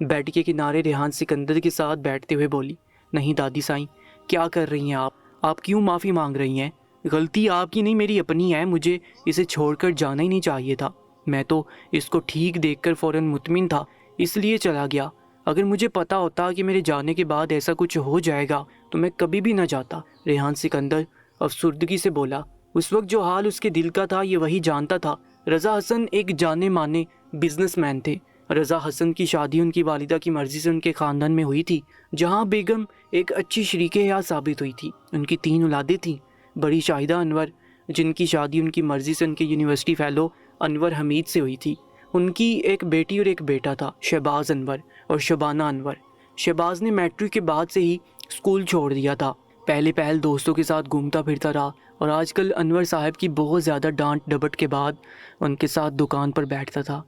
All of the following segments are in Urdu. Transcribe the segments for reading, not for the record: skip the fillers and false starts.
بیڈ کے کنارے ریحان سکندر کے ساتھ بیٹھتے ہوئے بولی، نہیں دادی سائیں، کیا کر رہی ہیں آپ کیوں معافی مانگ رہی ہیں؟ غلطی آپ کی نہیں میری اپنی ہے، مجھے اسے چھوڑ کر جانا ہی نہیں چاہیے تھا، میں تو اس کو ٹھیک دیکھ کر فوراً مطمئن تھا اس لیے چلا گیا، اگر مجھے پتا ہوتا کہ میرے جانے کے بعد ایسا کچھ ہو جائے گا تو میں کبھی بھی نہ جاتا۔ ریحان سکندر افسردگی سے بولا۔ اس وقت جو حال اس کے دل کا تھا یہ وہی جانتا تھا۔ رضا حسن ایک جانے مانے بزنس مین تھے۔ رضا حسن کی شادی ان کی والدہ کی مرضی سے ان کے خاندان میں ہوئی تھی، جہاں بیگم ایک اچھی شریک حیات ثابت ہوئی تھی۔ ان کی 3 اولادیں تھیں۔ بڑی شاہدہ انور، جن کی شادی ان کی مرضی سے ان کے یونیورسٹی فیلو انور حمید سے ہوئی تھی۔ ان کی ایک بیٹی اور ایک بیٹا تھا، شہباز انور اور شبانہ انور۔ شہباز نے میٹرک کے بعد سے ہی اسکول چھوڑ دیا تھا۔ پہل دوستوں کے ساتھ گھومتا پھرتا رہا اور آج کل انور صاحب کی بہت زیادہ ڈانٹ ڈپٹ کے بعد ان کے ساتھ دکان پر بیٹھتا تھا۔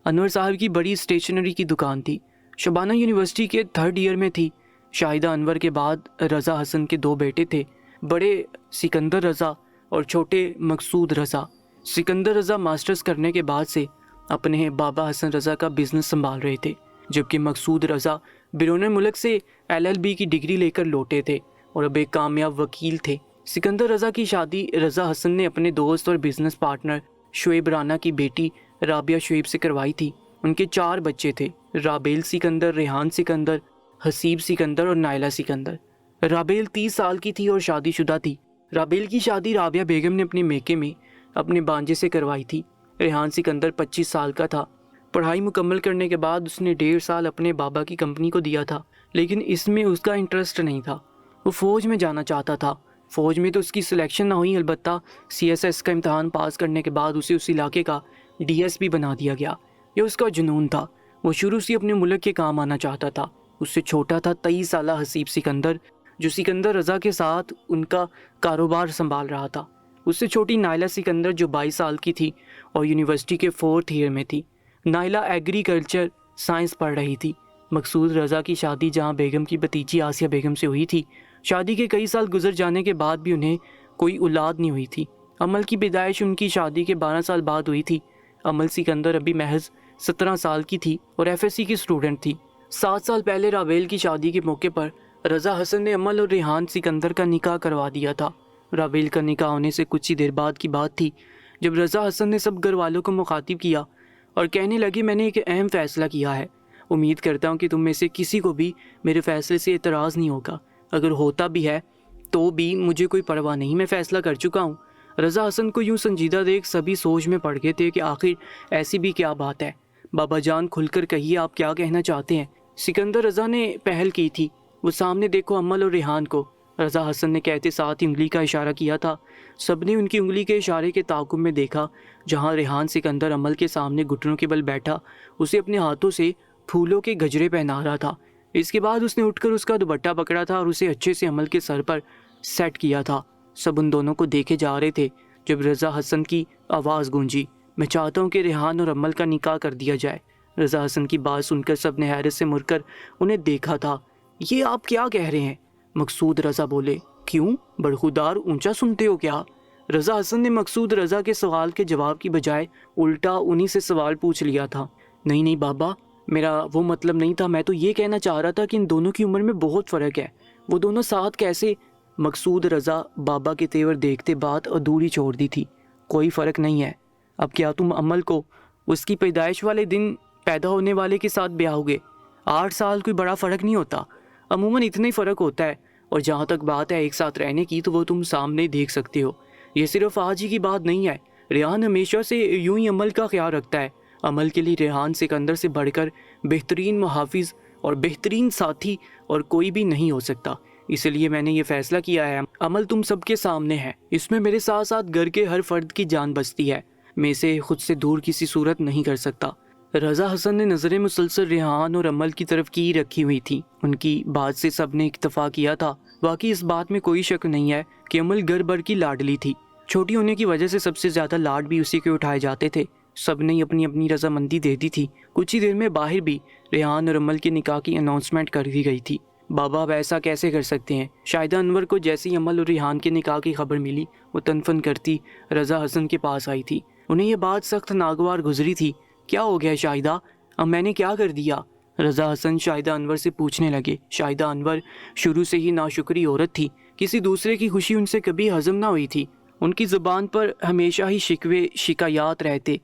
انور صاحب کی بڑی اسٹیشنری کی دکان تھی۔ شبانہ یونیورسٹی کے 3rd ایئر میں تھی۔ شاہدہ انور کے بعد رضا حسن کے 2 بیٹے تھے، بڑے سکندر رضا اور چھوٹے مقصود رضا۔ سکندر رضا ماسٹرز کرنے کے بعد سے اپنے بابا حسن رضا کا بزنس سنبھال رہے تھے، جبکہ مقصود رضا بیرون ملک سے LLB کی ڈگری لے کر لوٹے تھے اور اب ایک کامیاب وکیل تھے۔ سکندر رضا کی شادی رضا حسن نے اپنے دوست اور بزنس پارٹنر شعیب رانا کی بیٹی رابعہ شعیب سے کروائی تھی۔ ان کے 4 بچے تھے، رابیل سکندر، ریحان سکندر، حسیب سکندر اور نائلہ سکندر۔ رابیل 30 سال کی تھی اور شادی شدہ تھی۔ رابیل کی شادی رابعہ بیگم نے اپنے میکے میں اپنے بانجے سے کروائی تھی۔ ریحان سکندر 25 سال کا تھا۔ پڑھائی مکمل کرنے کے بعد اس نے 1.5 سال اپنے بابا کی کمپنی کو دیا تھا، لیکن اس میں اس کا انٹرسٹ نہیں تھا۔ وہ فوج میں جانا چاہتا تھا۔ فوج میں تو اس کی سلیکشن نہ ہوئی، البتہ CSS کا امتحان پاس کرنے کے بعد اسے اس علاقے کا DSP بنا دیا گیا۔ یہ اس کا جنون تھا۔ وہ شروع سے اپنے ملک کے کام آنا چاہتا تھا۔ اس سے چھوٹا تھا 23 سالہ حسیب سکندر، جو سکندر رضا کے ساتھ ان کا کاروبار سنبھال رہا تھا۔ اس سے چھوٹی نائلہ سکندر جو 22 سال کی تھی اور یونیورسٹی کے 4th ایئر میں تھی۔ نائلہ ایگریکلچر سائنس پڑھ رہی تھی۔ مقصود رضا کی شادی جہاں بیگم کی بھتیجی آسیہ بیگم سے ہوئی تھی، شادی کے کئی سال گزر جانے کے بعد بھی انہیں کوئی اولاد نہیں ہوئی تھی۔ عمل کی پیدائش ان کی شادی کے 12 سال بعد ہوئی تھی۔ عمل سکندر ابھی محض 17 سال کی تھی اور FSC کی اسٹوڈنٹ تھی۔ 7 سال پہلے رابیل کی شادی کے موقع پر رضا حسن نے عمل اور ریحان سکندر کا نکاح کروا دیا تھا۔ رابیل کا نکاح ہونے سے کچھ ہی دیر بعد کی بات تھی جب رضا حسن نے سب گھر والوں کو مخاطب کیا اور کہنے لگے، میں نے ایک اہم فیصلہ کیا ہے، امید کرتا ہوں کہ تم میں سے کسی کو بھی میرے فیصلے سے اعتراض نہیں ہوگا، اگر ہوتا بھی ہے تو بھی مجھے کوئی پرواہ نہیں، میں فیصلہ کر چکا ہوں۔ رضا حسن کو یوں سنجیدہ دیکھ سبھی سوچ میں پڑ گئے تھے کہ آخر ایسی بھی کیا بات ہے۔ بابا جان کھل کر کہیے، آپ کیا کہنا چاہتے ہیں؟ سکندر رضا نے پہل کی تھی، وہ سامنے دیکھو عمل اور ریحان کو، رضا حسن نے کہتے ساتھ انگلی کا اشارہ کیا تھا۔ سب نے ان کی انگلی کے اشارے کے تعاقب میں دیکھا جہاں ریحان سکندر عمل کے سامنے گھٹنوں کے بل بیٹھا اسے اپنے ہاتھوں سے پھولوں کے گجرے پہنا رہا تھا۔ اس کے بعد اس نے اٹھ کر اس کا دوپٹہ پکڑا تھا اور اسے اچھے سے عمل کے سر پر سیٹ کیا تھا۔ سب ان دونوں کو دیکھے جا رہے تھے جب رضا حسن کی آواز گونجی، میں چاہتا ہوں کہ ریحان اور عمل کا نکاح کر دیا جائے۔ رضا حسن کی بات سن کر سب نے حیرت سے مڑ کر انہیں دیکھا تھا۔ یہ آپ کیا کہہ رہے ہیں؟ مقصود رضا بولے۔ کیوں برخودار اونچا سنتے ہو کیا؟ رضا حسن نے مقصود رضا کے سوال کے جواب کی بجائے الٹا انہی سے سوال پوچھ لیا تھا۔ نہیں بابا، میرا وہ مطلب نہیں تھا، میں تو یہ کہنا چاہ رہا تھا کہ ان دونوں کی عمر میں بہت فرق ہے، وہ دونوں ساتھ کیسے؟ مقصود رضا بابا کے تیور دیکھتے بات ادھوری چھوڑ دی تھی۔ کوئی فرق نہیں ہے۔ اب کیا تم عمل کو اس کی پیدائش والے دن پیدا ہونے والے کے ساتھ بیاہ ہوگے؟ 8 سال کوئی بڑا فرق نہیں ہوتا، عموماً اتنا ہی فرق ہوتا ہے، اور جہاں تک بات ہے ایک ساتھ رہنے کی تو وہ تم سامنے دیکھ سکتے ہو۔ یہ صرف آج ہی کی بات نہیں ہے، ریحان ہمیشہ سے یوں ہی عمل کا خیال رکھتا ہے۔ عمل کے لیے ریحان سکندر سے بڑھ کر بہترین محافظ اور بہترین ساتھی اور کوئی بھی نہیں ہو سکتا، اس لیے میں نے یہ فیصلہ کیا ہے عمل تم سب کے سامنے ہے، اس میں میرے ساتھ ساتھ گھر کے ہر فرد کی جان بستی ہے، میں اسے خود سے دور کسی صورت نہیں کر سکتا۔ رضا حسن نے نظریں مسلسل ریحان اور عمل کی طرف کی رکھی ہوئی تھی۔ ان کی بات سے سب نے اکتفا کیا تھا۔ واقعی اس بات میں کوئی شک نہیں ہے کہ عمل گھر بھر کی لاڈلی تھی، چھوٹی ہونے کی وجہ سے سب سے زیادہ لاڈ بھی اسی کے اٹھائے جاتے تھے۔ سب نے اپنی اپنی رضامندی دے دی تھی۔ کچھ ہی دیر میں باہر بھی ریحان اور عمل کے نکاح کی اناؤنسمنٹ کر دی گئی تھی۔ بابا اب ایسا کیسے کر سکتے ہیں؟ شاہدہ انور کو جیسے ہی عمل اور ریحان کے نکاح کی خبر ملی وہ تنفن کرتی رضا حسن کے پاس آئی تھی۔ انہیں یہ بات سخت ناگوار گزری تھی۔ کیا ہو گیا شاہدہ؟ اب میں نے کیا کر دیا؟ رضا حسن شاہدہ انور سے پوچھنے لگے۔ شاہدہ انور شروع سے ہی ناشکری عورت تھی، کسی دوسرے کی خوشی ان سے کبھی ہضم نہ ہوئی تھی، ان کی زبان پر ہمیشہ ہی شکوے شکایات رہتے۔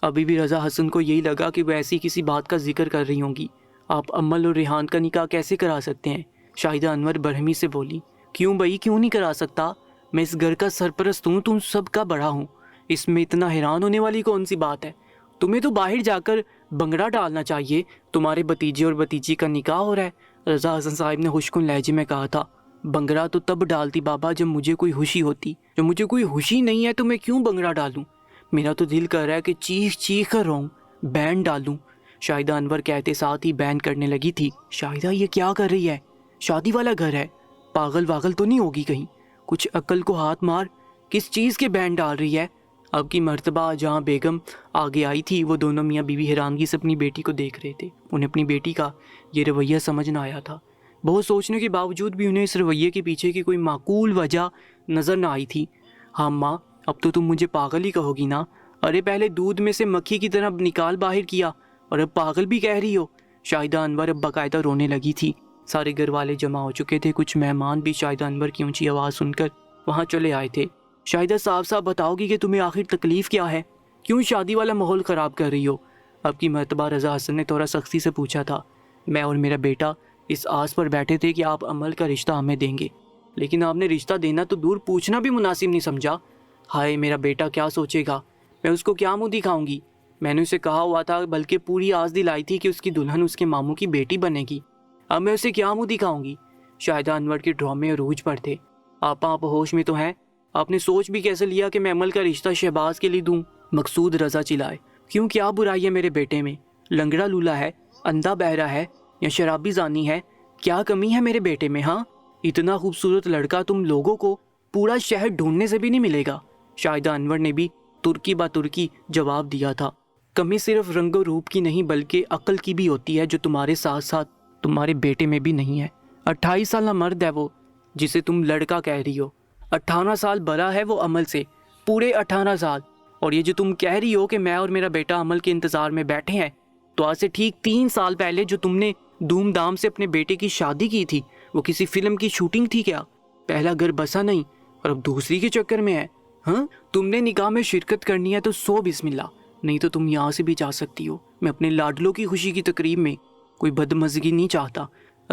ابھی بھی رضا حسن کو یہی لگا کہ وہ ایسی کسی بات کا ذکر کر رہی ہوں گی۔ آپ امل اور ریحان کا نکاح کیسے کرا سکتے ہیں؟ شاہدہ انور برہمی سے بولی۔ کیوں بھائی، کیوں نہیں کرا سکتا؟ میں اس گھر کا سرپرست ہوں، تم سب کا بڑا ہوں، اس میں اتنا حیران ہونے والی کون سی بات ہے؟ تمہیں تو باہر جا کر بنگڑا ڈالنا چاہیے، تمہارے بھتیجے اور بھتیجی کا نکاح ہو رہا ہے۔ رضا حسن صاحب نے خوشکن لہجے میں کہا تھا۔ بنگڑا تو تب ڈالتی بابا جب مجھے کوئی خوشی ہوتی، جب مجھے کوئی خوشی نہیں ہے تو میں کیوں بنگڑا ڈالوں؟ میرا تو دل کر رہا ہے کہ چیخ چیخ کر روؤں، بینڈ ڈالوں۔ شاہدہ انور کہتے ساتھ ہی بینڈ کرنے لگی تھی۔ شاہدہ یہ کیا کر رہی ہے؟ شادی والا گھر ہے، پاگل واگل تو نہیں ہوگی کہیں؟ کچھ عقل کو ہاتھ مار، کس چیز کے بینڈ ڈال رہی ہے؟ اب کی مرتبہ جہاں بیگم آگے آئی تھی، وہ دونوں میاں بیوی حیرانگی سے اپنی بیٹی کو دیکھ رہے تھے۔ انہیں اپنی بیٹی کا یہ رویہ سمجھ نہ آیا تھا۔ بہت سوچنے کے باوجود بھی انہیں اس رویے کے پیچھے کی کوئی معقول وجہ نظر نہ آئی تھی۔ ہاں ماں، اب تو تم مجھے پاگل ہی کہو گی نا؟ ارے پہلے دودھ میں سے مکھی کی طرح نکال باہر کیا اور اب پاگل بھی کہہ رہی ہو؟ شاہدہ انور اب باقاعدہ رونے لگی تھی۔ سارے گھر والے جمع ہو چکے تھے، کچھ مہمان بھی شاہدہ انور کی اونچی آواز سن کر وہاں چلے آئے تھے۔ شاہدہ صاحب بتاؤ گی کہ تمہیں آخر تکلیف کیا ہے؟ کیوں شادی والا ماحول خراب کر رہی ہو؟ اب کی مرتبہ رضا حسن نے تھوڑا سختی سے پوچھا تھا۔ میں اور میرا بیٹا اس آس پر بیٹھے تھے کہ آپ عمل کا رشتہ ہمیں دیں گے، لیکن آپ نے رشتہ دینا تو دور، پوچھنا بھی مناسب نہیں سمجھا۔ ہائے میرا بیٹا کیا سوچے گا، میں اس کو کیا منہ دکھاؤں گی؟ میں نے اسے کہا ہوا تھا، بلکہ پوری آس دلائی تھی کہ اس کی دلہن اس کے ماموں کی بیٹی بنے گی۔ اب میں اسے کیا منہ دکھاؤں گی؟ شاہدہ انور کے ڈرامے عروج پر تھے۔ آپ ہوش میں تو ہیں؟ آپ نے سوچ بھی کیسے لیا کہ میں عمل کا رشتہ شہباز کے لیے دوں؟ مقصود رضا چلائے۔ کیوں، کیا برائی ہے میرے بیٹے میں؟ لنگڑا لولا ہے، اندھا بہرا ہے یا شرابی زانی ہے؟ کیا کمی ہے میرے بیٹے میں؟ ہاں، اتنا خوبصورت لڑکا تم لوگوں کو پورا شہر ڈھونڈنے سے بھی نہیں ملے گا۔ شاہدہ انور نے بھی ترکی با ترکی جواب دیا تھا۔ کمی صرف رنگ و روپ کی نہیں بلکہ عقل کی بھی ہوتی ہے، جو تمہارے ساتھ ساتھ تمہارے بیٹے میں بھی نہیں ہے۔ 28 سالہ مرد ہے وہ جسے تم لڑکا کہہ رہی ہو، 18 سال بڑا ہے وہ عمل سے، پورے 18 سال۔ اور یہ جو تم کہہ رہی ہو کہ میں اور میرا بیٹا عمل کے انتظار میں بیٹھے ہیں، تو آج سے ٹھیک 3 سال پہلے جو تم نے دھوم دھام سے اپنے بیٹے کی شادی کی تھی، وہ کسی فلم کی شوٹنگ تھی کیا؟ پہلا گھر بسا نہیں اور اب دوسری کے چکر میں ہے۔ ہاں، تم نے نکاح میں شرکت کرنی ہے تو سو بسم اللہ، نہیں تو تم یہاں سے بھی جا سکتی ہو۔ میں اپنے لاڈلوں کی خوشی کی تقریب میں کوئی بدمزگی نہیں چاہتا۔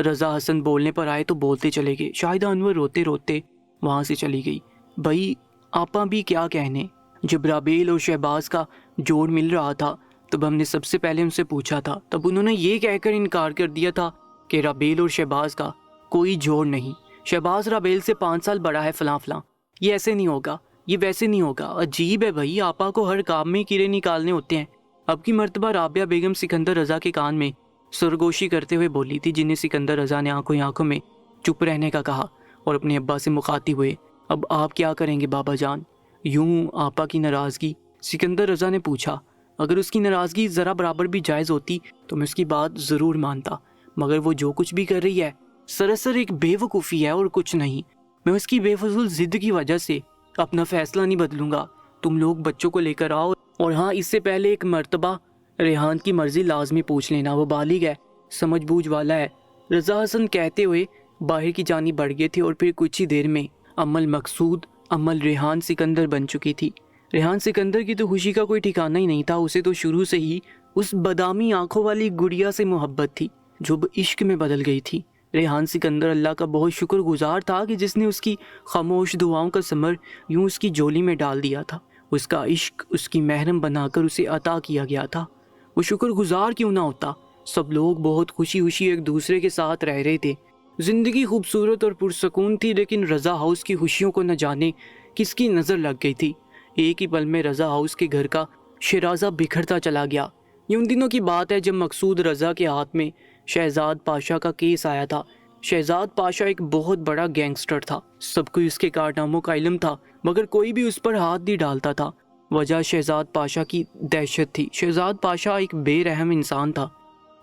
رضا حسن بولنے پر آئے تو بولتے چلے گئے۔ شاہدہ انور روتے روتے وہاں سے چلی گئی۔ بھائی آپا بھی کیا کہنے، جب رابیل اور شہباز کا جوڑ مل رہا تھا تب ہم نے سب سے پہلے ان سے پوچھا تھا، تب انہوں نے یہ کہہ کر انکار کر دیا تھا کہ رابیل اور شہباز کا کوئی جوڑ نہیں، شہباز رابیل سے 5 سال بڑا ہے، فلاں فلاں، یہ ایسے نہیں ہوگا، یہ ویسے نہیں ہوگا۔ عجیب ہے بھائی، آپا کو ہر کام میں کیڑے نکالنے ہوتے ہیں۔ اب کی مرتبہ رابعہ بیگم سکندر رضا کے کان میں سرگوشی کرتے ہوئے بولی تھی، جنہیں سکندر رضا نے آنکھوں میں چپ رہنے کا کہا اور اپنے ابا سے مخاطب ہوئے۔ اب آپ کیا کریں گے بابا جان؟ یوں آپا کی ناراضگی؟ سکندر رضا نے پوچھا۔ اگر اس کی ناراضگی ذرا برابر بھی جائز ہوتی تو میں اس کی بات ضرور مانتا، مگر وہ جو کچھ بھی کر رہی ہے سراسر ایک بے وقوفی ہے اور کچھ نہیں۔ میں اس کی بے فضول ضد کی وجہ سے اپنا فیصلہ نہیں بدلوں گا۔ تم لوگ بچوں کو لے کر آؤ، اور ہاں، اس سے پہلے ایک مرتبہ ریحان کی مرضی لازمی پوچھ لینا، وہ بالغ ہے، سمجھ بوجھ والا ہے۔ رضا حسن کہتے ہوئے باہر کی جانب بڑھ گئے تھے اور پھر کچھ ہی دیر میں عمل مقصود، عمل ریحان سکندر بن چکی تھی۔ ریحان سکندر کی تو خوشی کا کوئی ٹھکانہ ہی نہیں تھا، اسے تو شروع سے ہی اس بادامی آنکھوں والی گڑیا سے محبت تھی جو عشق میں بدل گئی تھی۔ ریحان سکندر اللہ کا بہت شکر گزار تھا کہ جس نے اس کی خاموش دعاؤں کا ثمر یوں اس کی جولی میں ڈال دیا تھا۔ اس کا عشق اس کی محرم بنا کر اسے عطا کیا گیا تھا۔ وہ شکر گزار کیوں نہ ہوتا؟ سب لوگ بہت خوشی ایک دوسرے کے ساتھ رہ رہے تھے۔ زندگی خوبصورت اور پرسکون تھی، لیکن رضا ہاؤس کی خوشیوں کو نہ جانے کس کی نظر لگ گئی تھی۔ ایک ہی پل میں رضا ہاؤس کے گھر کا شیرازہ بکھرتا چلا گیا۔ یہ ان دنوں کی بات ہے جب مقصود رضا کے ہاتھ میں شہزاد پاشا کا کیس آیا تھا۔ شہزاد پاشا ایک بہت بڑا گینگسٹر تھا، سب کو اس کے کارناموں کا علم تھا، مگر کوئی بھی اس پر ہاتھ نہیں ڈالتا تھا۔ وجہ شہزاد پاشا کی دہشت تھی۔ شہزاد پاشا ایک بے رحم انسان تھا،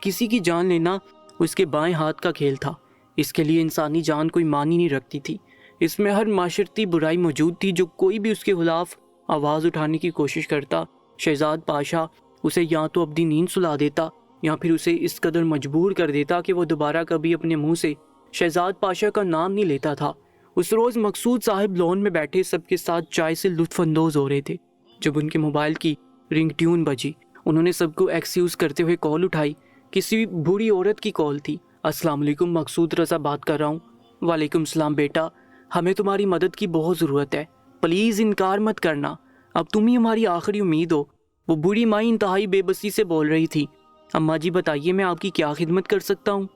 کسی کی جان لینا اس کے بائیں ہاتھ کا کھیل تھا۔ اس کے لیے انسانی جان کوئی معنی نہیں رکھتی تھی۔ اس میں ہر معاشرتی برائی موجود تھی، جو کوئی بھی اس کے خلاف آواز اٹھانے کی کوشش کرتا، شہزاد پاشا اسے یا تو اپنی نیند سلا دیتا یا پھر اسے اس قدر مجبور کر دیتا کہ وہ دوبارہ کبھی اپنے منہ سے شہزاد پاشا کا نام نہیں لیتا تھا۔ اس روز مقصود صاحب لون میں بیٹھے سب کے ساتھ چائے سے لطف اندوز ہو رہے تھے جب ان کے موبائل کی رنگ ٹیون بجی۔ انہوں نے سب کو ایکسکیوز کرتے ہوئے کال اٹھائی۔ کسی بوڑھی عورت کی کال تھی۔ السلام علیکم، مقصود رضا بات کر رہا ہوں۔ وعلیکم السلام بیٹا، ہمیں تمہاری مدد کی بہت ضرورت ہے، پلیز انکار مت کرنا، اب تم ہی ہماری آخری امید ہو۔ وہ بوڑھی مائی انتہائی بے بسی سے بول رہی تھی۔ اماں جی بتائیے میں آپ کی کیا خدمت کر سکتا ہوں؟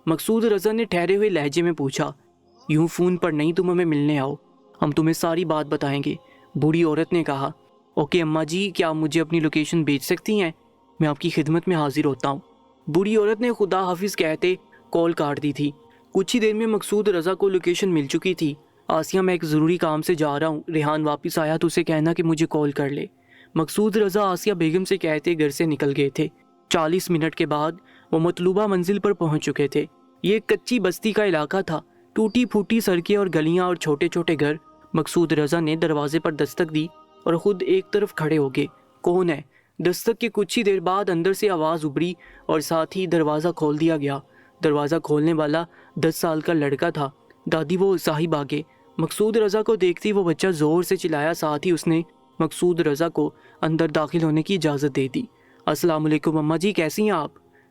مقصود رضا نے ٹھہرے ہوئے لہجے میں پوچھا۔ یوں فون پر نہیں، تم ہمیں ملنے آؤ، ہم تمہیں ساری بات بتائیں گے، بوڑھی عورت نے کہا۔ اوکے اماں جی، کیا آپ مجھے اپنی لوکیشن بھیج سکتی ہیں؟ میں آپ کی خدمت میں حاضر ہوتا ہوں۔ بوڑھی عورت نے خدا حافظ کہتے کال کاٹ دی تھی۔ کچھ ہی دیر میں مقصود رضا کو لوکیشن مل چکی تھی۔ آسیہ میں ایک ضروری کام سے جا رہا ہوں، ریحان واپس آیا تو اسے کہنا کہ مجھے کال کر لے۔ مقصود رضا آسیہ بیگم سے کہتے گھر سے نکل گئے تھے۔ 40 منٹ کے بعد وہ مطلوبہ منزل پر پہنچ چکے تھے۔ یہ ایک کچی بستی کا علاقہ تھا، ٹوٹی پھوٹی سڑکیں اور گلیاں اور چھوٹے چھوٹے گھر۔ مقصود رضا نے دروازے پر دستک دی اور خود ایک طرف کھڑے ہو گئے۔ کون ہے؟ دستک کے کچھ ہی دیر بعد اندر سے آواز ابھری اور ساتھ ہی دروازہ کھول دیا گیا۔ دروازہ کھولنے والا 10 سال کا لڑکا تھا۔ دادی وہ صاحب آگے۔ مقصود رضا کو دیکھتی وہ بچہ زور سے چلایا، ساتھ ہی اس نے مقصود رضا کو اندر داخل ہونے کی اجازت دے دی۔ السلام علیکم اماں جی، کیسی ہیں آپ؟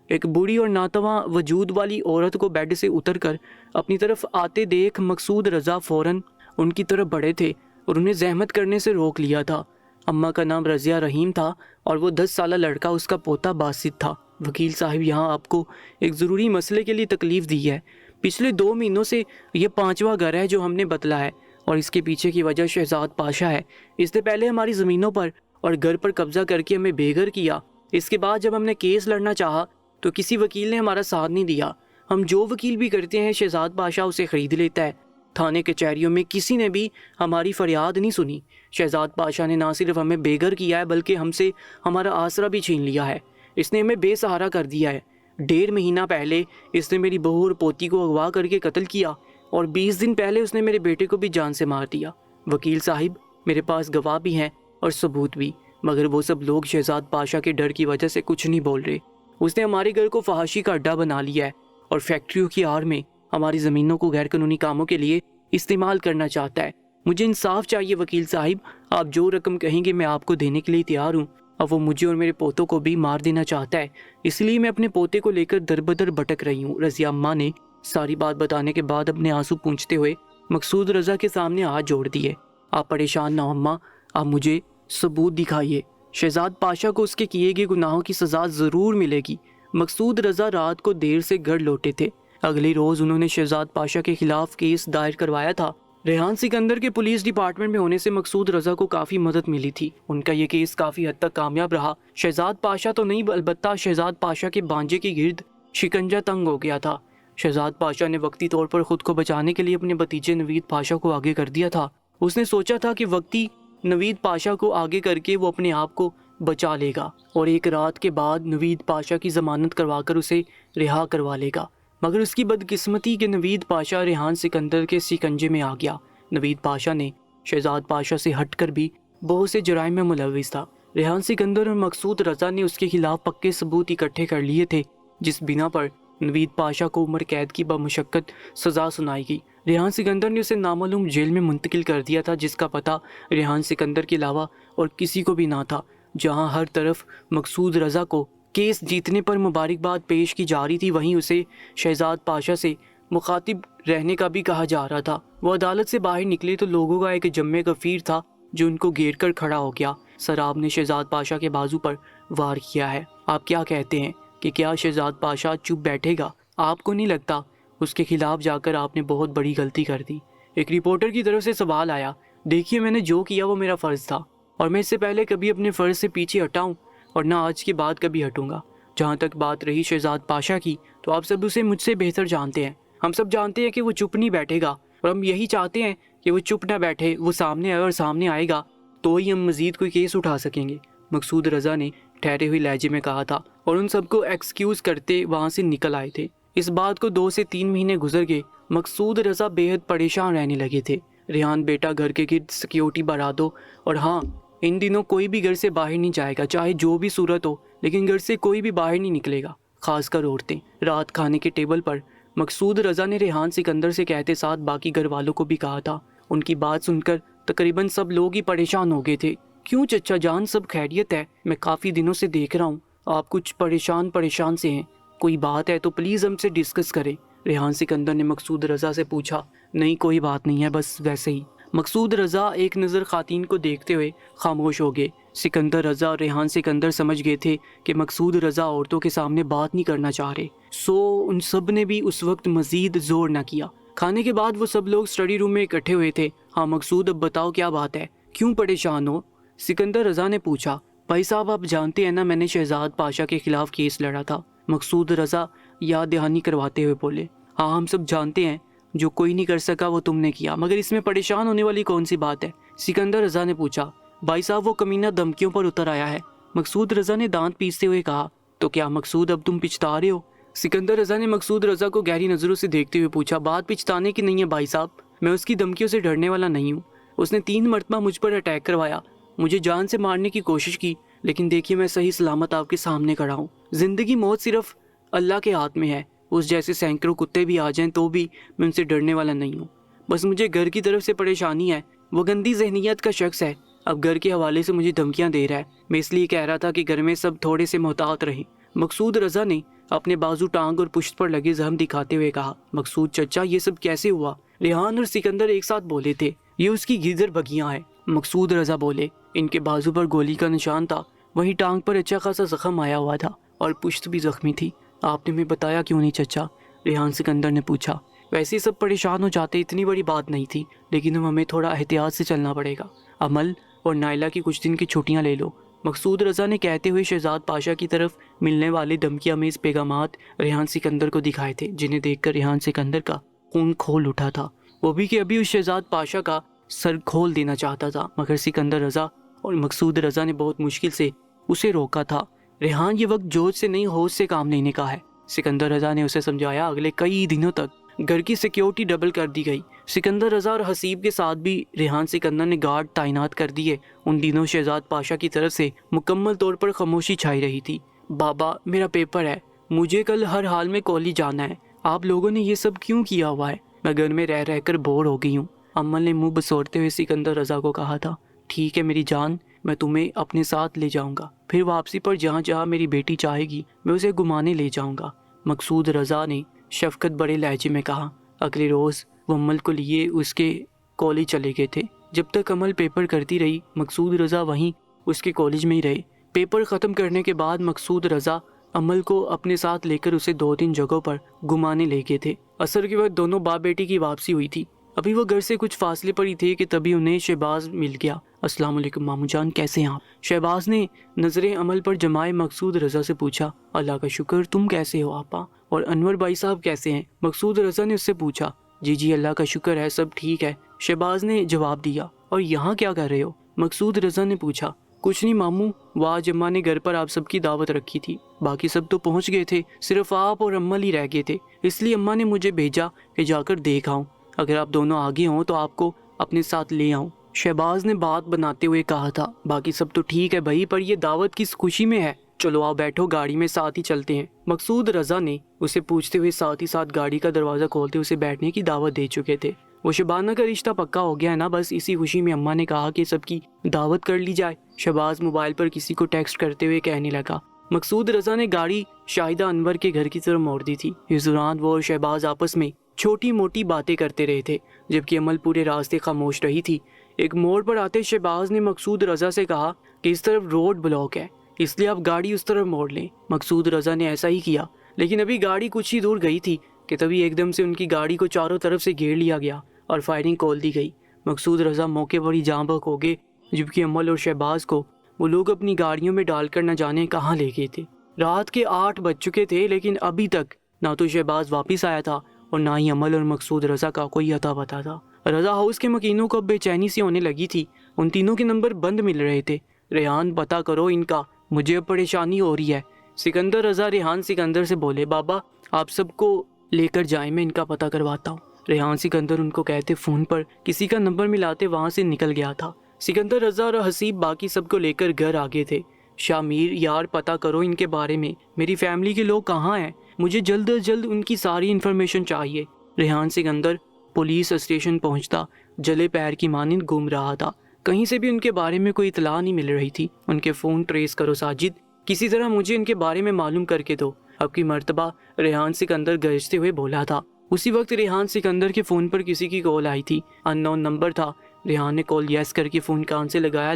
ایک بوڑھی اور ناتواں وجود والی عورت کو بیڈ سے اتر کر اپنی طرف آتے دیکھ مقصود رضا فوراً ان کی طرف بڑھے تھے اور انہیں زحمت کرنے سے روک لیا تھا۔ اماں کا نام رضیہ رحیم تھا اور وہ 10 سالہ لڑکا اس کا پوتا باسط تھا۔ وکیل صاحب، یہاں آپ کو ایک ضروری مسئلے کے لیے تکلیف دی ہے۔ پچھلے 2 مہینوں سے یہ 5واں گھر ہے جو ہم نے بدلا ہے اور اس کے پیچھے کی وجہ شہزاد پاشا ہے۔ اس نے پہلے ہماری زمینوں پر اور گھر پر قبضہ کر کے ہمیں بے گھر کیا۔ اس کے بعد جب ہم نے کیس لڑنا چاہا تو کسی وکیل نے ہمارا ساتھ نہیں دیا۔ ہم جو وکیل بھی کرتے ہیں شہزاد پاشا اسے خرید لیتا ہے۔ تھانے کچہریوں میں کسی نے بھی ہماری فریاد نہیں سنی۔ شہزاد پاشا نے نہ صرف ہمیں بے گھر کیا ہے بلکہ ہم سے ہمارا آسرا بھی چھین لیا ہے۔ اس نے ہمیں بے سہارا کر دیا ہے۔ 1.5 مہینہ پہلے اس نے میری بہو اور پوتی کو اغوا کر کے قتل کیا اور 20 دن پہلے اس نے میرے بیٹے کو بھی جان سے مار دیا۔ وکیل صاحب، میرے پاس گواہ بھی ہیں اور ثبوت بھی، مگر وہ سب لوگ شہزاد پاشا کے ڈر کی وجہ سے کچھ نہیں بول رہے۔ اس نے ہمارے گھر کو فحاشی کا اڈا بنا لیا ہے اور فیکٹریوں کی آڑ میں ہماری زمینوں کو غیر قانونی کاموں کے لیے استعمال کرنا چاہتا ہے۔ مجھے انصاف چاہیے وکیل صاحب، آپ جو رقم کہیں گے میں آپ کو دینے کے لیے تیار ہوں۔ اب وہ مجھے اور میرے پوتوں کو بھی مار دینا چاہتا ہے، اس لیے میں اپنے پوتے کو لے کر در بدر بھٹک رہی ہوں۔ رضیہ اماں نے ساری بات بتانے کے بعد اپنے آنسو پونچھتے ہوئے مقصود رضا کے سامنے ہاتھ جوڑ دیے۔ آپ پریشان نہ ہو اماں، آپ مجھے ثبوت دکھائیے۔ شہزاد پاشا کو اس کے کیے گئے گناہوں کی سزا ضرور ملے گی۔ مقصود رضا رات کو دیر سے گھر لوٹے تھے۔ اگلے روز انہوں نے شہزاد پاشا کے خلاف کیس دائر کروایا تھا۔ ریحان سکندر کے پولیس ڈپارٹمنٹ میں ہونے سے مقصود رضا کو کافی مدد ملی تھی۔ ان کا یہ کیس کافی حد تک کامیاب رہا۔ شہزاد پاشا تو نہیں، البتہ شہزاد پاشا کے بانجے کے گرد شکنجہ تنگ ہو گیا تھا۔ شہزاد پاشا نے وقتی طور پر خود کو بچانے کے لیے اپنے بھتیجے نوید پاشا کو آگے کر دیا تھا۔ اس نے سوچا تھا کہ وقتی نوید پاشا کو آگے کر کے وہ اپنے آپ کو بچا لے گا اور ایک رات کے بعد نوید پاشا کی ضمانت کروا کر اسے رہا کروا لے گا، مگر اس کی بدقسمتی کہ نوید پاشا ریحان سکندر کے شکنجے میں آ گیا۔ نوید پاشا نے شہزاد پاشا سے ہٹ کر بھی بہت سے جرائم میں ملوث تھا۔ ریحان سکندر اور مقصود رضا نے اس کے خلاف پکے ثبوت اکٹھے کر لیے تھے، جس بنا پر نوید پاشا کو عمر قید کی بمشقت سزا سنائی گئی۔ ریحان سکندر نے اسے نامعلوم جیل میں منتقل کر دیا تھا، جس کا پتہ ریحان سکندر کے علاوہ اور کسی کو بھی نہ تھا۔ جہاں ہر طرف مقصود رضا کو کیس جیتنے پر مبارکباد پیش کی جا رہی تھی، وہیں اسے شہزاد پاشا سے مخاطب رہنے کا بھی کہا جا رہا تھا۔ وہ عدالت سے باہر نکلے تو لوگوں کا ایک جمع غفیر تھا جو ان کو گھیر کر کھڑا ہو گیا۔ سراب نے شہزاد پاشا کے بازو پر وار کیا ہے۔ آپ کیا کہتے ہیں کہ کیا شہزاد پاشا چپ بیٹھے گا؟ آپ کو نہیں لگتا اس کے خلاف جا کر آپ نے بہت بڑی غلطی کر دی؟ ایک رپورٹر کی طرف سے سوال آیا۔ دیکھیے، میں نے جو کیا وہ میرا فرض تھا اور میں اس سے پہلے کبھی اپنے فرض سے پیچھے ہٹا ہوں اور نہ آج کے بعد کبھی ہٹوں گا۔ جہاں تک بات رہی شہزاد پاشا کی، تو آپ سب اسے مجھ سے بہتر جانتے ہیں۔ ہم سب جانتے ہیں کہ وہ چپ نہیں بیٹھے گا اور ہم یہی چاہتے ہیں کہ وہ چپ نہ بیٹھے، وہ سامنے آئے، اور سامنے آئے گا تو ہی ہم مزید کوئی کیس اٹھا سکیں گے، مقصود رضا نے ٹھہرے ہوئے لہجے میں کہا تھا، اور ان سب کو ایکسکیوز کرتے وہاں سے نکل آئے تھے۔ اس بات کو 2 سے 3 مہینے گزر گئے۔ مقصود رضا بے حد پریشان رہنے لگے تھے۔ ریحان بیٹا گھر کے گرد سیکیورٹی بڑھا دو، اور ہاں، ان دنوں کوئی بھی گھر سے باہر نہیں جائے گا، چاہے جو بھی صورت ہو، لیکن گھر سے کوئی بھی باہر نہیں نکلے گا۔ خاص کر عورتیں۔ رات کھانے کے ٹیبل پر مقصود رضا نے ریحان سکندر سے کہتے ساتھ باقی گھر والوں کو بھی کہا تھا۔ ان کی بات سن کر تقریباً سب لوگ ہی پریشان ہو گئے تھے۔ کیوں چچا جان، سب خیریت ہے؟ میں کافی دنوں سے دیکھ رہا ہوں آپ کچھ پریشان سے ہیں، کوئی بات ہے تو پلیز ہم سے ڈسکس کریں۔ ریحان سکندر نے مقصود رضا سے پوچھا۔ نہیں کوئی بات نہیں ہے، بس ویسے ہی۔ مقصود رضا ایک نظر خواتین کو دیکھتے ہوئے خاموش ہو گئے۔ سکندر رضا اور ریحان سکندر سمجھ گئے تھے کہ مقصود رضا عورتوں کے سامنے بات نہیں کرنا چاہ رہے، سو ان سب نے بھی اس وقت مزید زور نہ کیا۔ کھانے کے بعد وہ سب لوگ اسٹڈی روم میں اکٹھے ہوئے تھے۔ ہاں مقصود، اب بتاؤ کیا بات ہے، کیوں پریشان ہو؟ سکندر رضا نے پوچھا۔ بھائی صاحب آپ جانتے ہیں نا، میں نے شہزاد پاشا کے خلاف کیس لڑا تھا۔ مقصود رضا یاد دہانی کرواتے ہوئے بولے۔ ہاں ہم سب جانتے ہیں، جو کوئی نہیں کر سکا وہ تم نے کیا، مگر اس میں پریشان ہونے والی کون سی بات ہے؟ سکندر رضا نے پوچھا۔ بھائی صاحب وہ کمینہ دھمکیوں پر اتر آیا ہے، مقصود رضا نے دانت پیستے ہوئے کہا۔ تو کیا مقصود اب تم پچھتا رہے ہو؟ سکندر رضا نے مقصود رضا کو گہری نظروں سے دیکھتے ہوئے پوچھا۔ بات پچھتانے کی نہیں ہے بھائی صاحب، میں اس کی دھمکیوں سے ڈرنے والا نہیں ہوں۔ اس نے 3 مرتبہ مجھ پر اٹیک کروایا، مجھے جان سے مارنے کی کوشش کی، لیکن دیکھیے میں صحیح سلامت آپ کے سامنے کھڑا ہوں۔ زندگی موت صرف اللہ کے ہاتھ میں ہے، اس جیسے سینکڑوں کتے بھی آ جائیں تو بھی میں ان سے ڈرنے والا نہیں ہوں۔ بس مجھے گھر کی طرف سے پریشانی ہے، وہ گندی ذہنیت کا شخص ہے، اب گھر کے حوالے سے مجھے دھمکیاں دے رہا ہے۔ میں اس لیے کہہ رہا تھا کہ گھر میں سب تھوڑے سے محتاط رہیں۔ مقصود رضا نے اپنے بازو ٹانگ اور پشت پر لگے زخم دکھاتے ہوئے کہا۔ مقصود چچا یہ سب کیسے ہوا؟ ریحان اور سکندر ایک ساتھ بولے تھے۔ یہ اس کی گیدر بگیاں ہیں، مقصود رضا بولے۔ ان کے بازو پر گولی کا نشان تھا، وہیں ٹانگ پر اچھا خاصا زخم آیا ہوا تھا اور پشت بھی زخمی تھی۔ آپ نے ہمیں بتایا کیوں نہیں چچا؟ ریحان سکندر نے پوچھا۔ ویسے سب پریشان ہو جاتے، اتنی بڑی بات نہیں تھی، لیکن ہمیں تھوڑا احتیاط سے چلنا پڑے گا۔ عمل اور نائلہ کی کچھ دن کی چھٹیاں لے لو، مقصود رضا نے کہتے ہوئے شہزاد پاشا کی طرف ملنے والے دھمکی آمیز پیغامات ریحان سکندر کو دکھائے تھے، جنہیں دیکھ کر ریحان سکندر کا خون کھول اٹھا تھا۔ وہ بھی کہ ابھی اس شہزاد پاشا کا سر کھول دینا چاہتا تھا، مگر سکندر رضا اور مقصود رضا نے بہت مشکل سے اسے روکا تھا۔ ریحان یہ وقت جوش سے نہیں ہوش سے کام لینے کا ہے، سکندر رضا نے اسے سمجھایا۔ اگلے کئی دنوں تک گھر کی سیکیورٹی ڈبل کر دی گئی۔ سکندر رضا اور حسیب کے ساتھ بھی ریحان سکندر نے گارڈ تعینات کر دیے۔ ان دنوں شہزاد پاشا کی طرف سے مکمل طور پر خاموشی چھائی رہی تھی۔ بابا میرا پیپر ہے، مجھے کل ہر حال میں کالج جانا ہے، آپ لوگوں نے یہ سب کیوں کیا ہوا ہے؟ میں گھر میں رہ کر بور ہو گئی ہوں، اماں نے منہ بسورتے ہوئے سکندر رضا کو کہا تھا۔ ٹھیک ہے میری جان، میں تمہیں اپنے ساتھ لے جاؤں گا، پھر واپسی پر جہاں جہاں میری بیٹی چاہے گی میں اسے گھمانے لے جاؤں گا، مقصود رضا نے شفقت بڑے لہجے میں کہا۔ اگلے روز وہ عمل کو لیے اس کے کالج چلے گئے تھے۔ جب تک عمل پیپر کرتی رہی، مقصود رضا وہیں اس کے کالج میں ہی رہے۔ پیپر ختم کرنے کے بعد مقصود رضا عمل کو اپنے ساتھ لے کر اسے 2-3 جگہوں پر گھمانے لے گئے تھے۔ عصر کے وقت دونوں باپ بیٹی کی واپسی ہوئی تھی۔ ابھی وہ گھر سے کچھ فاصلے پر ہی تھے کہ تبھی انہیں شہباز مل گیا۔ السلام علیکم مامو جان، کیسے ہیں آپ؟ شہباز نے نظریں عمل پر جمائے مقصود رضا سے پوچھا۔ اللہ کا شکر، تم کیسے ہو آپا؟ اور انور بھائی صاحب کیسے ہیں؟ مقصود رضا نے اس سے پوچھا۔ جی اللہ کا شکر ہے، سب ٹھیک ہے، شہباز نے جواب دیا۔ اور یہاں کیا کر رہے ہو؟ مقصود رضا نے پوچھا۔ کچھ نہیں ماموں، وہ آج اماں نے گھر پر آپ سب کی دعوت رکھی تھی، باقی سب تو پہنچ گئے تھے، صرف آپ اور اماں ہی رہ گئے تھے، اس لیے اماں نے مجھے بھیجا کہ جا کر دیکھ آؤں، اگر آپ دونوں آگے ہوں تو آپ کو اپنے ساتھ لے آؤں، شہباز نے بات بناتے ہوئے کہا تھا۔ باقی سب تو ٹھیک ہے بھائی، پر یہ دعوت کس خوشی میں ہے؟ چلو آپ بیٹھو گاڑی میں، ساتھ ہی چلتے ہیں، مقصود رضا نے اسے پوچھتے ہوئے ساتھ ہی ساتھ گاڑی کا دروازہ کھولتے اسے بیٹھنے کی دعوت دے چکے تھے۔ وہ شبانہ کا رشتہ پکا ہو گیا ہے نا، بس اسی خوشی میں اماں نے کہا کہ سب کی دعوت کر لی جائے، شہباز موبائل پر کسی کو ٹیکسٹ کرتے ہوئے کہنے لگا۔ مقصود رضا نے گاڑی شاہدہ انور کے گھر کی طرف موڑ دی تھی۔ اس دوران وہ اور شہباز آپس میں چھوٹی موٹی باتیں کرتے رہے تھے، جبکہ عمل پورے راستے خاموش رہی تھی۔ ایک موڑ پر آتے شہباز نے مقصود رضا سے کہا کہ اس طرف روڈ بلاک ہے، اس لیے آپ گاڑی اس طرف موڑ لیں۔ مقصود رضا نے ایسا ہی کیا، لیکن ابھی گاڑی کچھ ہی دور گئی تھی کہ تبھی ایک دم سے ان کی گاڑی کو چاروں طرف سے گھیر لیا گیا اور فائرنگ کھول دی گئی۔ مقصود رضا موقع پر ہی جاں بحق ہو گئے، جبکہ عمل اور شہباز کو وہ لوگ اپنی گاڑیوں میں ڈال کر نہ جانے کہاں لے گئے تھے۔ رات کے 8 بج چکے تھے، لیکن ابھی تک نہ تو شہباز واپس آیا تھا اور نہ ہی عمل اور مقصود رضا کا کوئی اتا پتا تھا۔ رضا ہاؤس کے مکینوں کو اب بے چینی سی ہونے لگی تھی، ان تینوں کے نمبر بند مل رہے تھے۔ ریحان پتہ کرو ان کا، مجھے اب پریشانی ہو رہی ہے۔ سکندر رضا ریحان سکندر سے بولے، بابا آپ سب کو لے کر جائیں، میں ان کا پتہ کرواتا ہوں۔ ریحان سکندر ان کو کہتے فون پر کسی کا نمبر ملاتے وہاں سے نکل گیا تھا۔ سکندر رضا اور حسیب باقی سب کو لے کر گھر آ گئے تھے۔ شاہ میر یار پتہ کرو ان کے بارے میں، میری فیملی کے لوگ کہاں ہیں، مجھے جلد از جلد ان کی ساری انفارمیشن چاہیے۔ ریحان سکندر پولیس اسٹیشن پہنچتا جلے پیر کی مانند گھوم رہا تھا، کہیں سے بھی ان کے بارے میں کوئی اطلاع نہیں مل رہی تھی۔ ان کے فون ٹریس کرو ساجد، کسی طرح مجھے ان کے بارے میں معلوم کر کے دو، اب کی مرتبہ ریحان سکندر گرجتے ہوئے بولا تھا۔ اسی وقت ریحان سکندر کے فون پر کسی کی کال آئی تھی، ان نون نمبر تھا۔ ریحان نے کال یس کر کے فون کان سے لگایا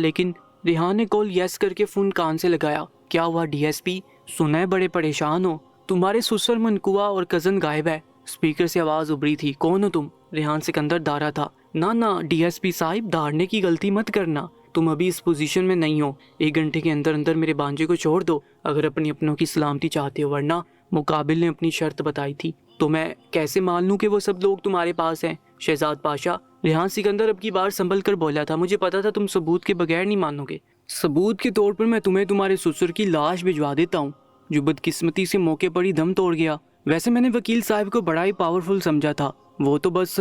کیا ہوا ڈی ایس پی؟ سنا ہے بڑے پریشان ہو، تمہارے سسر منکوا اور کزن غائب ہے۔ اسپیکر سے آواز ابری تھی، کون ہو تم؟ ریحان سکندر دارا تھا، نہ ڈی ایس پی صاحب، دارنے کی غلطی مت کرنا، تم ابھی اس پوزیشن میں نہیں ہو، 1 گھنٹے کے اندر اندر میرے بانجے کو چھوڑ دو اگر اپنی اپنوں کی سلامتی چاہتے ہو، ورنہ مقابل نے اپنی شرط بتائی تھی۔ تو میں کیسے مان لوں کہ وہ سب لوگ تمہارے پاس ہیں شہزاد پاشا؟ ریحان سکندر اب کی بار سنبھل کر بولا تھا، مجھے پتا تھا تم ثبوت کے بغیر نہیں مانو گے۔ ثبوت کے طور پر میں تمہیں تمہارے سسر کی لاش بھجوا دیتا ہوں جو بدقسمتی سے موقع پر ہی دم توڑ گیا۔ ویسے میں نے وکیل صاحب کو بڑا ہی پاورفل سمجھا تھا، وہ تو بس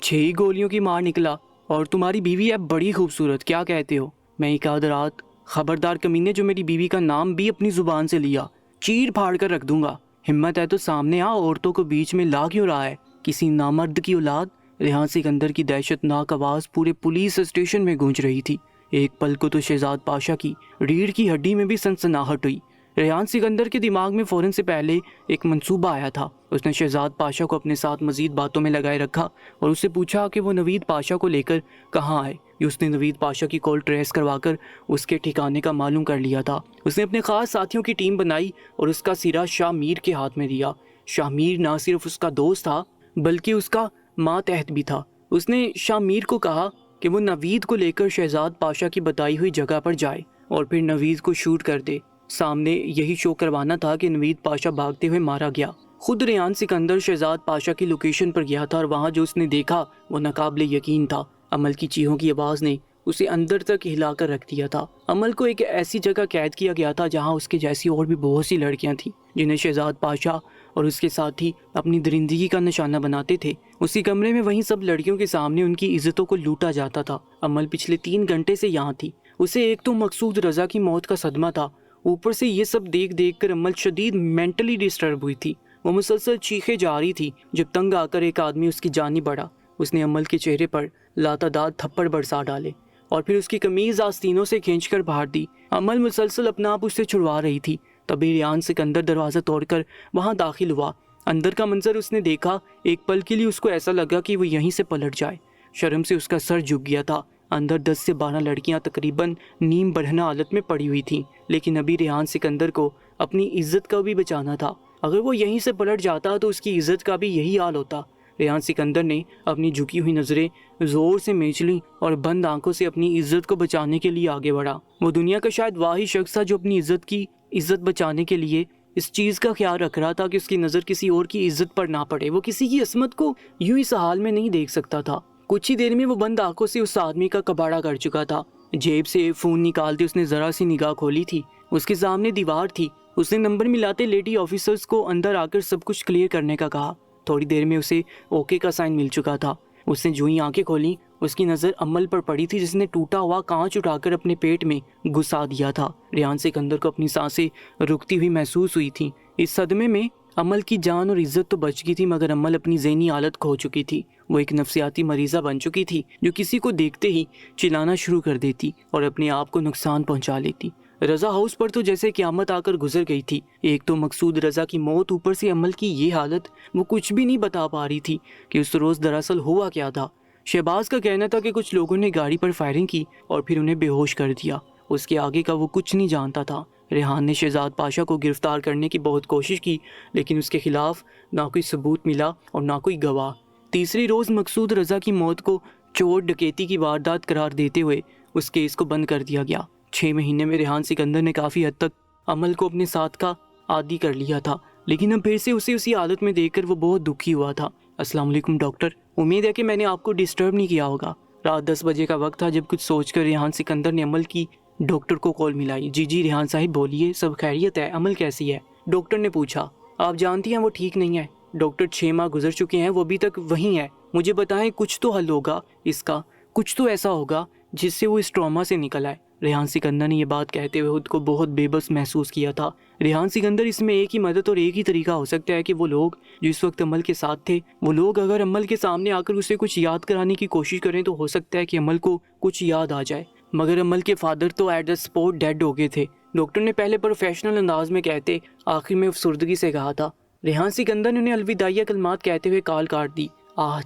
6 ہی گولیوں کی مار نکلا، اور تمہاری بیوی اب بڑی خوبصورت، کیا کہتے ہو؟ میں ایک آدھ رات، خبردار کمینے جو میری بیوی کا نام بھی اپنی زبان سے لیا چیر پھاڑ کر رکھ دوں گا، ہمت ہے تو سامنے آ، عورتوں کو بیچ میں لا کیوں رہا ہے، کسی نامرد کی اولاد۔ ریحان سکندر کی دہشت ناک آواز پورے پولیس اسٹیشن میں گونج رہی تھی۔ ایک پل کو تو شہزاد پاشا کی ریڑھ کی ہڈی میں بھی سنسناہٹ ہوئی۔ ریحان سکندر کے دماغ میں فوراً سے پہلے ایک منصوبہ آیا تھا۔ اس نے شہزاد پاشا کو اپنے ساتھ مزید باتوں میں لگائے رکھا اور اس سے پوچھا کہ وہ نوید پاشا کو لے کر کہاں آئے۔ اس نے نوید پاشا کی کال ٹریس کروا کر اس کے ٹھکانے کا معلوم کر لیا تھا۔ اس نے اپنے خاص ساتھیوں کی ٹیم بنائی اور اس کا سرا شاہ میر کے ہاتھ میں دیا۔ شاہ میر نہ صرف اس کا دوست تھا بلکہ اس کا ماتحت بھی تھا۔ اس نے شاہ میر کو کہا کہ وہ نوید کو لے کر شہزاد پاشا کی بتائی ہوئی جگہ پر جائے اور پھر نوید کو شوٹ کر دے۔ سامنے یہی شو کروانا تھا کہ نوید پاشا بھاگتے ہوئے مارا گیا۔ خود ریحان سکندر شہزاد پاشا کی لوکیشن پر گیا تھا اور وہاں جو اس نے دیکھا وہ ناقابل یقین تھا۔ عمل کی چیخوں کی آواز نے اسے اندر تک ہلا کر رکھ دیا تھا۔ عمل کو ایک ایسی جگہ قید کیا گیا تھا جہاں اس کے جیسی اور بھی بہت سی لڑکیاں تھیں جنہیں شہزاد پاشا اور اس کے ساتھی اپنی درندگی کا نشانہ بناتے تھے۔ اسی کمرے میں وہیں سب لڑکیوں کے سامنے ان کی عزتوں کو لوٹا جاتا تھا۔ عمل پچھلے 3 گھنٹے سے یہاں تھی۔ اسے ایک تو مقصود رضا کی موت کا صدمہ تھا، اوپر سے یہ سب دیکھ کر عمل شدید مینٹلی ڈسٹرب ہوئی تھی۔ وہ مسلسل چیخے جا رہی تھی جب تنگ آ کر ایک آدمی اس کی جانب بڑھا۔ اس نے عمل کے چہرے پر لاتعداد تھپڑ برسا ڈالے اور پھر اس کی قمیض آستینوں سے کھینچ کر باہر دی۔ عمل مسلسل اپنا آپ اس سے چھڑوا رہی تھی۔ تبھی ریحان سکندر دروازہ توڑ کر وہاں داخل ہوا۔ اندر کا منظر اس نے دیکھا، ایک پل کے لیے اس کو ایسا لگا کہ وہ یہیں سے پلٹ جائے۔ شرم سے اس کا سر جھک گیا تھا۔ اندر 10 سے 12 لڑکیاں تقریباً نیم برہنہ حالت میں پڑی ہوئی تھیں، لیکن ابھی ریحان سکندر کو اپنی عزت کا بھی بچانا تھا۔ اگر وہ یہیں سے پلٹ جاتا تو اس کی عزت کا بھی یہی حال ہوتا۔ ریحان سکندر نے اپنی جھکی ہوئی نظریں زور سے میچ لیں اور بند آنکھوں سے اپنی عزت کو بچانے کے لیے آگے بڑھا۔ وہ دنیا کا شاید واحد شخص تھا جو اپنی عزت بچانے کے لیے اس چیز کا خیال رکھ رہا تھا کہ اس کی نظر کسی اور کی عزت پر نہ پڑے۔ وہ کسی کی عصمت کو یوں اس حال میں نہیں دیکھ سکتا تھا۔ کچھ ہی دیر میں وہ بند آنکھوں سے اس آدمی کا کباڑا کر چکا تھا۔ جیب سے فون نکالتے اس نے ذرا سی نگاہ کھولی تھی۔ اس کے سامنے دیوار تھی۔ اس نے نمبر ملاتے لیڈی آفیسرز کو اندر آ کر سب کچھ کلیئر کرنے کا کہا۔ تھوڑی دیر میں اسے اوکے کا سائن مل چکا تھا۔ اس نے جو ہی آنکھیں کھولیں اس کی نظر عمل پر پڑی تھی جس نے ٹوٹا ہوا کانچ اٹھا کر اپنے پیٹ میں گھسا دیا تھا۔ ریحان سکندر کو اپنی سانسیں رکتی ہوئی محسوس ہوئی تھیں۔ اس صدمے میں عمل کی جان اور عزت تو بچ گئی تھی مگر عمل اپنی ذہنی حالت کھو چکی تھی۔ وہ ایک نفسیاتی مریضہ بن چکی تھی جو کسی کو دیکھتے ہی چلانا شروع کر دیتی اور اپنے آپ کو نقصان پہنچا لیتی۔ رضا ہاؤس پر تو جیسے قیامت آ کر گزر گئی تھی۔ ایک تو مقصود رضا کی موت، اوپر سے عمل کی یہ حالت۔ وہ کچھ بھی نہیں بتا پا رہی تھی کہ اس روز دراصل ہوا کیا تھا۔ شہباز کا کہنا تھا کہ کچھ لوگوں نے گاڑی پر فائرنگ کی اور پھر انہیں بے ہوش کر دیا۔ اس کے آگے کا وہ کچھ نہیں جانتا تھا۔ ریحان نے شہزاد پاشا کو گرفتار کرنے کی بہت کوشش کی لیکن اس کے خلاف نہ کوئی ثبوت ملا اور نہ کوئی گواہ۔ تیسری روز مقصود رضا کی موت کو چور ڈکیتی کی واردات قرار دیتے ہوئے اس کیس کو بند کر دیا گیا۔ 6 مہینے میں ریحان سکندر نے کافی حد تک عمل کو اپنے ساتھ کا عادی کر لیا تھا، لیکن اب پھر سے اسے اسی حالت میں دیکھ کر وہ بہت دکھی ہوا تھا۔ السلام علیکم ڈاکٹر، امید ہے کہ میں نے آپ کو ڈسٹرب نہیں کیا ہوگا۔ رات 10 بجے کا وقت تھا جب کچھ سوچ کر ریحان سکندر نے عمل کی ڈاکٹر کو کال ملائی۔ جی ریحان صاحب بولیے، سب خیریت ہے؟ عمل کیسی ہے؟ ڈاکٹر نے پوچھا۔ آپ جانتی ہیں وہ ٹھیک نہیں ہے ڈاکٹر، 6 ماہ گزر چکے ہیں، وہ ابھی تک وہیں ہے۔ مجھے بتائیں کچھ تو حل ہوگا اس کا، کچھ تو ایسا ہوگا جس سے وہ اس ٹراما سے نکل آئے۔ ریحان سکندر نے یہ بات کہتے ہوئے خود کو بہت بے بس محسوس کیا تھا۔ ریحان سکندر اس میں ایک ہی مدد اور ایک ہی طریقہ ہو سکتا ہے کہ وہ لوگ جو اس وقت عمل کے ساتھ تھے، وہ لوگ اگر عمل کے سامنے آ کر اسے کچھ یاد کرانے کی کوشش کریں تو ہو سکتا ہے کہ عمل کو کچھ یاد آ جائے۔ مگر عمل کے فادر تو ایٹ دا اسپوٹ ڈیڈ ہو گئے تھے۔ ڈاکٹر نے پہلے پروفیشنل انداز میں کہتے آخر میں افسردگی سے کہا تھا۔ ریحان سکندر نے انہیں الوداعیہ کلمات کہتے ہوئے کال کاٹ دی۔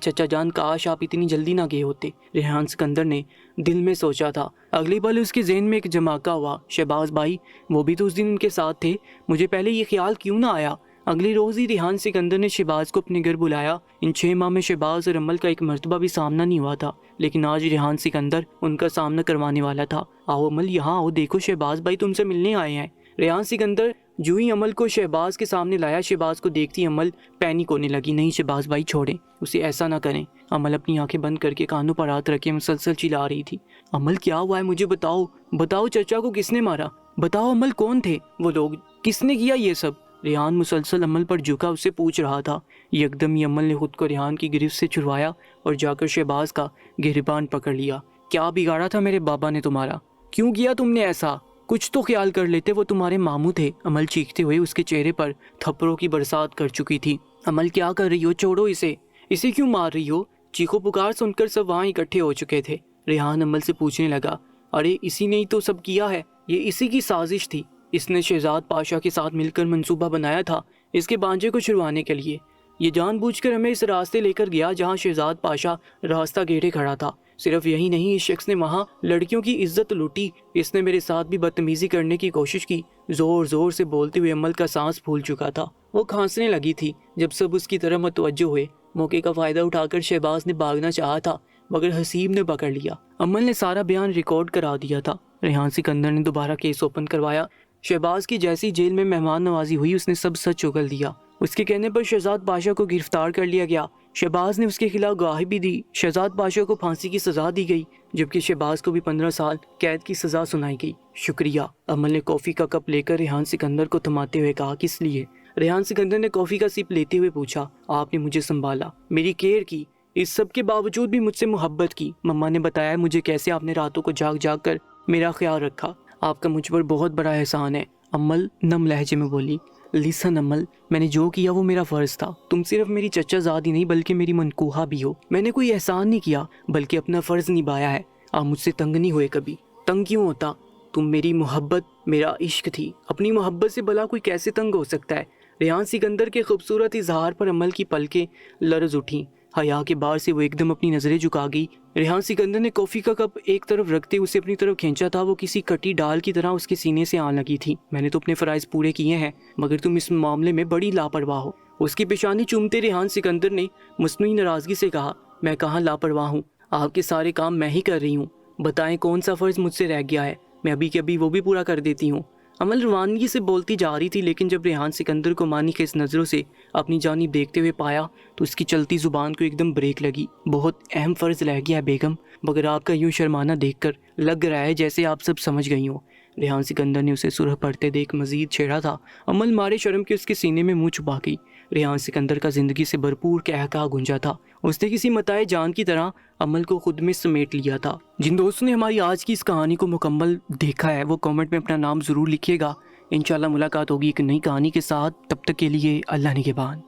چچا جان، کاش آپ اتنی جلدی نہ گئے ہوتے، ریحان سکندر نے دل میں سوچا تھا۔ اگلی پل اس کے ذہن میں ایک جماکہ ہوا، شہباز بھائی، وہ بھی تو اس دن ان کے ساتھ تھے، مجھے پہلے یہ خیال کیوں نہ آیا؟ اگلی روز ہی ریحان سکندر نے شہباز کو اپنے گھر بلایا۔ ان 6 ماہ میں شہباز اور عمل کا ایک مرتبہ بھی سامنا نہیں ہوا تھا، لیکن آج ریحان سکندر ان کا سامنا کروانے والا تھا۔ آؤ عمل، یہاں آؤ، دیکھو شہباز بھائی تم سے ملنے آئے ہیں۔ ریحان سکندر جو ہی عمل کو شہباز کے سامنے لایا، شہباز کو دیکھتی عمل پینک ہونے لگی۔ نہیں شہباز بھائی چھوڑیں اسے، ایسا نہ کریں۔ عمل اپنی آنکھیں بند کر کے کانوں پر ہاتھ رکھے مسلسل چلا رہی تھی۔ عمل کیا ہوا ہے؟ مجھے بتاؤ، بتاؤ چچا کو کس نے مارا؟ بتاؤ عمل، کون تھے وہ لوگ؟ کس نے کیا یہ سب؟ ریحان مسلسل عمل پر جھکا اسے پوچھ رہا تھا۔ یکدم ہی عمل نے خود کو ریحان کی گرفت سے چھڑوایا اور جا کر شہباز کا گریبان پکڑ لیا۔ کیا بگاڑا تھا میرے بابا نے تمہارا؟ کیوں کیا تم نے ایسا؟ کچھ تو خیال کر لیتے، وہ تمہارے ماموں تھے۔ عمل چیختے ہوئے اس کے چہرے پر تھپڑوں کی برسات کر چکی تھی۔ عمل کیا کر رہی ہو؟ چھوڑو اسے کیوں مار رہی ہو؟ چیخو پکار سن کر سب وہاں اکٹھے ہو چکے تھے۔ ریحان عمل سے پوچھنے لگا، ارے اسی نے ہی تو سب کیا ہے، یہ اسی کی سازش تھی، اس نے شہزاد پاشا کے ساتھ مل کر منصوبہ بنایا تھا اس کے بانجے کو چھڑوانے کے لیے۔ یہ جان بوجھ کر ہمیں اس راستے لے کر گیا جہاں شہزاد پاشا راستہ گھیرے کھڑا تھا۔ صرف یہی نہیں، اس شخص نے وہاں لڑکیوں کی عزت لوٹی، اس نے میرے ساتھ بھی بدتمیزی کرنے کی کوشش کی۔ زور زور سے بولتے ہوئے عمل کا سانس پھول چکا تھا، وہ کھانسنے لگی تھی۔ جب سب اس کی طرف متوجہ ہوئے، موقع کا فائدہ اٹھا کر شہباز نے بھاگنا چاہا تھا، مگر حسیب نے پکڑ لیا۔ عمل نے سارا بیان ریکارڈ کرا دیا تھا۔ ریحان سکندر نے دوبارہ کیس اوپن کروایا۔ شہباز کی جیسی جیل میں مہمان نوازی ہوئی، اس نے سب سچ اگل دیا۔ اس کے کہنے پر شہزاد پاشا کو گرفتار کر لیا گیا۔ شہباز نے اس کے خلاف گواہی بھی دی۔ شہزاد پاشا کو پھانسی کی سزا دی گئی، جبکہ شہباز کو بھی 15 سال قید کی سزا سنائی گئی۔ شکریہ، عمل نے کافی کا کپ لے کر ریحان سکندر کو تھماتے ہوئے کہا۔ کس لیے؟ ریحان سکندر نے کافی کا سپ لیتے ہوئے پوچھا۔ آپ نے مجھے سنبھالا، میری کیئر کی، اس سب کے باوجود بھی مجھ سے محبت کی۔ مما نے بتایا مجھے کیسے آپ نے راتوں کو جاگ جاگ کر میرا خیال رکھا۔ آپ کا مجھ پر بہت بڑا احسان ہے۔ عمل نم لہجے میں بولی۔ لسن عمل، میں نے جو کیا وہ میرا فرض تھا۔ تم صرف میری چچا زادی نہیں بلکہ میری منکوہا بھی ہو۔ میں نے کوئی احسان نہیں کیا بلکہ اپنا فرض نبھایا ہے۔ آپ مجھ سے تنگ نہیں ہوئے کبھی؟ تنگ کیوں ہوتا؟ تم میری محبت، میرا عشق تھی۔ اپنی محبت سے بھلا کوئی کیسے تنگ ہو سکتا ہے؟ ریحان سکندر کے خوبصورت اظہار پر عمل کی پلکیں لرز اٹھیں۔ حیا کے بار سے وہ ایک دم اپنی نظریں جھکا گئی۔ ریحان سکندر نے کافی کا کپ ایک طرف رکھتے اسے اپنی طرف کھینچا تھا، وہ کسی کٹی ڈال کی طرح اس کے سینے سے آن لگی تھی۔ میں نے تو اپنے فرائض پورے کیے ہیں، مگر تم اس معاملے میں بڑی لاپرواہ ہو۔ اس کی پیشانی چومتے ریحان سکندر نے مصنوعی ناراضگی سے کہا، میں کہاں لاپرواہ ہوں؟ آپ کے سارے کام میں ہی کر رہی ہوں۔ بتائیں کون سا فرض مجھ سے رہ گیا ہے؟ میں ابھی کے ابھی وہ بھی پورا کر دیتی ہوں۔ عمل روانگی سے بولتی جا رہی تھی، لیکن جب ریحان سکندر کو مانی خیز نظروں سے اپنی جانب دیکھتے ہوئے پایا تو اس کی چلتی زبان کو ایک دم بریک لگی۔ بہت اہم فرض رہ گیا ہے بیگم، مگر آپ کا یوں شرمانہ دیکھ کر لگ رہا ہے جیسے آپ سب سمجھ گئی ہوں۔ ریحان سکندر نے اسے سرخ پڑتے دیکھ مزید چھیڑا تھا۔ عمل مارے شرم کے اس کے سینے میں منہ چھپا گئی۔ ریحان سکندر کا زندگی سے بھرپور قہقہا گونجا تھا۔ اس نے کسی متاع جان کی طرح عمل کو خود میں سمیٹ لیا تھا۔ جن دوستوں نے ہماری آج کی اس کہانی کو مکمل دیکھا ہے وہ کامنٹ میں اپنا نام ضرور لکھیے گا۔ انشاءاللہ ملاقات ہوگی ایک نئی کہانی کے ساتھ، تب تک کے لیے اللہ نگہبان۔